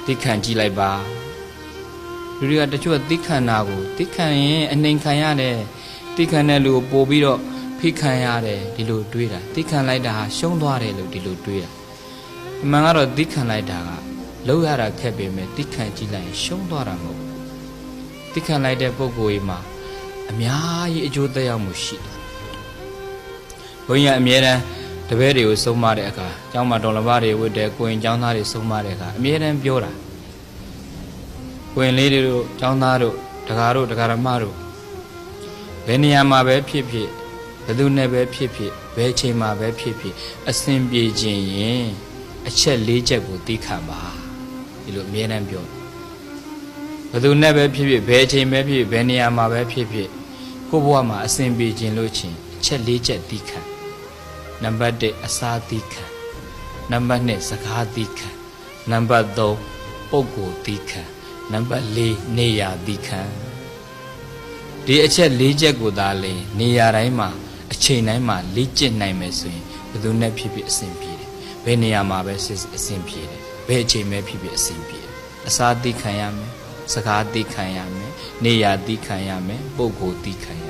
တိခန့်ကြည့်လိုက်ပါလူတွေကတချို့တိခန့်နာကိုတိခန့်ရင်အနှိမ်ခံရတယ်တိခန့်တဲ့လူကိုပို့ပြီးတော့ဖိခံရတယ်ဒီလိုတွေးတာတိခန့်လိုက်တာဟာရှုံးသွားတယ်လို့ဒီလိုတွေးတာအမှန်ကတော့တိခန့်လိုက်တာကလောက်ရတာခက်ပေမဲ့တိခန့်ကြည့်လိုက်ရင်ရှုံးသွားတာမဟုတ်တိခန့်လိုက်တဲ့ပုံကိုယ်ကြီးမှာအများကြီးအကျိုးသက်ရောက်မှုရှိတယ်ဘုန်းကြီးကအမြဲတမ်းတပည့်တွေကိုစုံမတဲ့အခါကျောင်းမှာတော်လဘတွေဝတ်တယ်ကိုရင်ကျောင်းသားတွေစုံမတဲ့အခါအမြဲတမ်းပြောတာကိုရင်လေးတွေတို့ကျောင်းသားတို့ဒကာတို့ဒကာရမတို့ဘယ်နေရာမှာပဲဖြစ်ဖြစ်ဘယ်သူနဲ့ပဲဖြစ်ဖြစ်ဘယ်အချိန်မှာပဲဖြစ်ဖြစ်အစဉ်ပြေခြင်းရင်အချက်၄ချက်ကိုသိခံပါဒီလိုအမြဲတမ်းပြောဘယ်သူနဲ့ပဲဖြစ်ဖြစ်ဘယ်အချိန်ပဲဖြစ်ဖြစ်ဘယ်နေရာမှာပဲဖြစ်ဖြစ်ကိုယ့်ဘဝမှာအစဉ်ပြေခြင်းလို့ချင်းအချက်၄ချက်သိခံနံပါတ်1အစာသီးခံနံပါတ်2စကားသီးခံနံပါတ်3ပုဂ္ဂိုလ်သီးခံနံပါတ်4နေရာသီးခံဒီအချက်၄ချက်ကိုသာလေနေရာတိုင်းမှာအချိန်တိုင်းမှာလေ့ကျင့်နိုင်မယ်ဆိုရင်ဘယ်သူနဲ့ဖြစ်ဖြစ်အဆင်ပြေတယ်ဘယ်နေရာမှာပဲအဆင်ပြေတယ်ဘယ်အချိန်ပဲဖြစ်ဖြစ်အဆင်ပြေတယ်အစာသီးခံရမယ်စကားသီးခံရမယ်နေရာသီးခံရမယ်ပုဂ္ဂိုလ်သီးခံရ